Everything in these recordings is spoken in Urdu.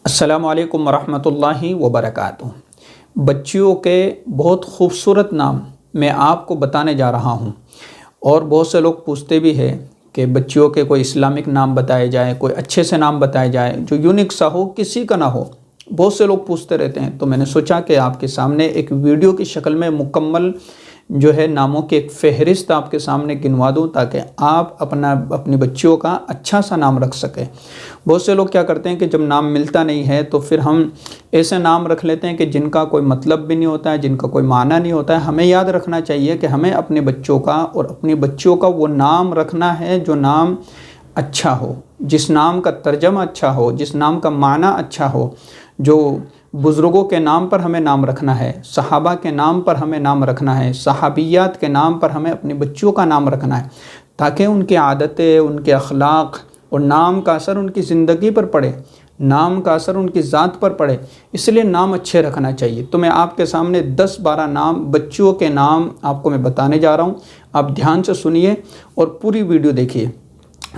السلام علیکم ورحمۃ اللہ وبرکاتہ۔ بچیوں کے بہت خوبصورت نام میں آپ کو بتانے جا رہا ہوں، اور بہت سے لوگ پوچھتے بھی ہیں کہ بچیوں کے کوئی اسلامک نام بتائے جائیں، کوئی اچھے سے نام بتائے جائیں جو یونیک سا ہو، کسی کا نہ ہو۔ بہت سے لوگ پوچھتے رہتے ہیں، تو میں نے سوچا کہ آپ کے سامنے ایک ویڈیو کی شکل میں مکمل ناموں کی ایک فہرست آپ کے سامنے گنوا دوں، تاکہ آپ اپنی بچیوں کا اچھا سا نام رکھ سکیں۔ بہت سے لوگ کیا کرتے ہیں کہ جب نام ملتا نہیں ہے تو پھر ہم ایسے نام رکھ لیتے ہیں کہ جن کا کوئی مطلب بھی نہیں ہوتا ہے، جن کا کوئی معنی نہیں ہوتا ہے۔ ہمیں یاد رکھنا چاہیے کہ ہمیں اپنے بچوں کا اور اپنی بچیوں کا وہ نام رکھنا ہے جو نام اچھا ہو، جس نام کا ترجمہ اچھا ہو، جس نام کا معنی اچھا ہو۔ جو بزرگوں کے نام پر ہمیں نام رکھنا ہے، صحابہ کے نام پر ہمیں نام رکھنا ہے، صحابیات کے نام پر ہمیں اپنی بچیوں کا نام رکھنا ہے، تاکہ ان کی عادتیں، ان کے اخلاق اور نام کا اثر ان کی زندگی پر پڑے، نام کا اثر ان کی ذات پر پڑے۔ اس لیے نام اچھے رکھنا چاہیے۔ تو میں آپ کے سامنے 10-12 نام، بچیوں کے نام آپ کو میں بتانے جا رہا ہوں۔ آپ دھیان سے سنیے اور پوری ویڈیو دیکھیے۔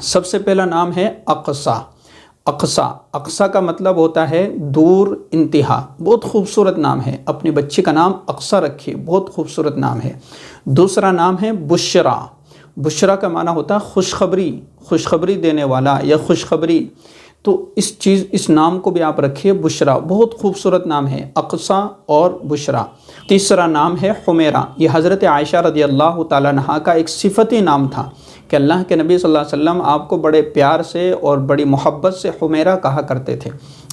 سب سے پہلا نام ہے اقصیٰ۔ اقصیٰ کا مطلب ہوتا ہے دور، انتہا۔ بہت خوبصورت نام ہے، اپنی بچی کا نام اقصیٰ رکھیے، بہت خوبصورت نام ہے۔ دوسرا نام ہے بشریٰ۔ بشریٰ کا معنی ہوتا ہے خوشخبری، خوشخبری دینے والا یا خوشخبری۔ تو اس نام کو بھی آپ رکھیے، بشریٰ۔ بہت خوبصورت نام ہے، اقصیٰ اور بشریٰ۔ تیسرا نام ہے حمیرہ۔ یہ حضرت عائشہ رضی اللہ تعالیٰ عنہا کا ایک صفتی نام تھا کہ اللہ کے نبی صلی اللہ علیہ وسلم آپ کو بڑے پیار سے اور بڑی محبت سے حمیرہ کہا کرتے تھے۔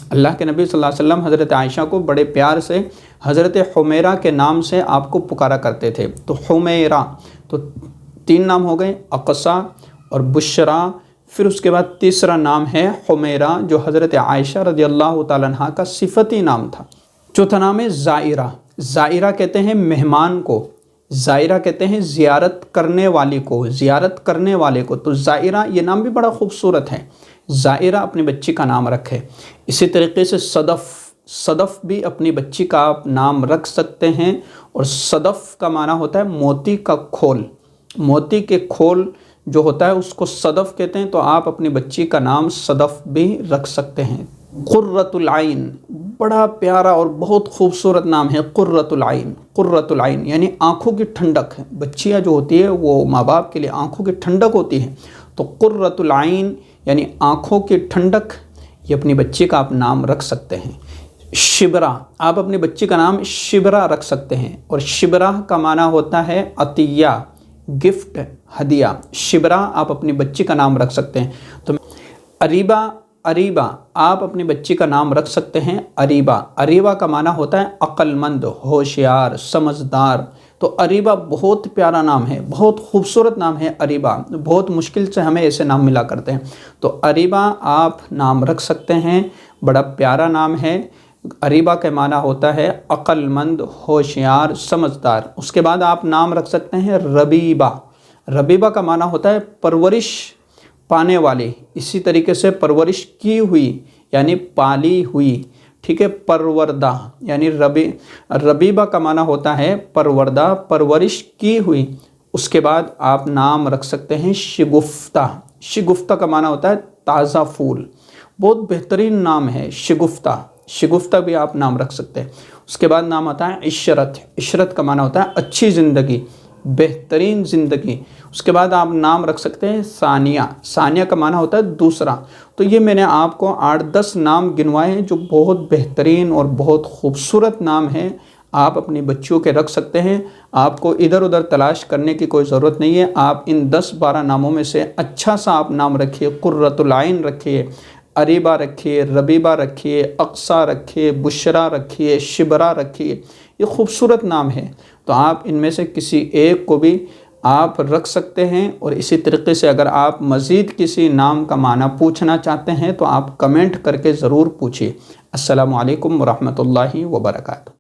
اللہ کے نبی صلی اللہ علیہ وسلم حضرت عائشہ کو بڑے پیار سے حضرت حمیرہ کے نام سے آپ کو پکارا کرتے تھے۔ تو حمیرہ، تو 3 نام ہو گئے، اقصیٰ اور بشریٰ، پھر اس کے بعد تیسرا نام ہے حمیرہ، جو حضرت عائشہ رضی اللہ تعالیٰ عنہا کا صفتی نام تھا۔ چوتھا نام ہے زائرہ۔ زائرہ کہتے ہیں مہمان کو، زائرہ کہتے ہیں زیارت کرنے والی کو، زیارت کرنے والے کو۔ تو زائرہ، یہ نام بھی بڑا خوبصورت ہے۔ زائرہ اپنی بچی کا نام رکھے۔ اسی طریقے سے صدف بھی اپنی بچی کا آپ نام رکھ سکتے ہیں، اور صدف کا معنی ہوتا ہے موتی کا کھول۔ موتی کے کھول جو ہوتا ہے اس کو صدف کہتے ہیں، تو آپ اپنی بچی کا نام صدف بھی رکھ سکتے ہیں۔ قرۃ العین، بڑا پیارا اور بہت خوبصورت نام ہے قرۃ العین۔ قرۃ العین یعنی آنکھوں کی ٹھنڈک ہے۔ بچیاں جو ہوتی ہے وہ ماں باپ کے لیے آنکھوں کی ٹھنڈک ہوتی ہے، تو قرۃ العین یعنی آنکھوں کی ٹھنڈک، یہ اپنی بچی کا آپ نام رکھ سکتے ہیں۔ شبرا، آپ اپنی بچی کا نام شبرا رکھ سکتے ہیں، اور شبرا کا معنی ہوتا ہے عطیہ، گفٹ، ہدیہ۔ شبرا آپ اپنی بچی کا نام رکھ سکتے ہیں۔ تو اریبہ آپ اپنی بچی کا نام رکھ سکتے ہیں، اریبہ۔ اریبہ کا معنی ہوتا ہے عقل مند، ہوشیار، سمجھدار۔ تو اریبہ بہت پیارا نام ہے، بہت خوبصورت نام ہے اریبہ۔ بہت مشکل سے ہمیں ایسے نام ملا کرتے ہیں، تو اریبہ آپ نام رکھ سکتے ہیں، بڑا پیارا نام ہے۔ اریبہ کا معنی ہوتا ہے عقل مند، ہوشیار، سمجھدار۔ اس کے بعد آپ نام رکھ سکتے ہیں ربیبہ۔ ربیبہ کا معنی ہوتا ہے پرورش پانے والی، اسی طریقے سے پرورش کی ہوئی یعنی پالی ہوئی، ٹھیک ہے۔ پروردہ یعنی ربیبہ کا معنی ہوتا ہے پروردہ، پرورش کی ہوئی۔ اس کے بعد آپ نام رکھ سکتے ہیں شگفتہ۔ شگفتہ کا معنی ہوتا ہے تازہ پھول۔ بہت بہترین نام ہے شگفتہ۔ شگفتہ بھی آپ نام رکھ سکتے ہیں۔ اس کے بعد نام آتا ہے عشرت۔ عشرت کا معنی ہوتا ہے اچھی زندگی، بہترین زندگی۔ اس کے بعد آپ نام رکھ سکتے ہیں ثانیہ۔ ثانیہ کا معنی ہوتا ہے دوسرا۔ تو یہ میں نے آپ کو 8-10 نام گنوائے ہیں جو بہت بہترین اور بہت خوبصورت نام ہیں، آپ اپنی بچیوں کے رکھ سکتے ہیں۔ آپ کو ادھر ادھر تلاش کرنے کی کوئی ضرورت نہیں ہے۔ آپ ان 10-12 ناموں میں سے اچھا سا آپ نام رکھیے۔ قرۃ العین رکھیے، اریبہ رکھیے، ربیبہ رکھیے، اقصیٰ رکھیے، بشریٰ رکھیے، شبرا رکھیے۔ یہ خوبصورت نام ہے، تو آپ ان میں سے کسی ایک کو بھی آپ رکھ سکتے ہیں۔ اور اسی طریقے سے اگر آپ مزید کسی نام کا معنی پوچھنا چاہتے ہیں تو آپ کمنٹ کر کے ضرور پوچھیے۔ السلام علیکم ورحمۃ اللہ وبرکاتہ۔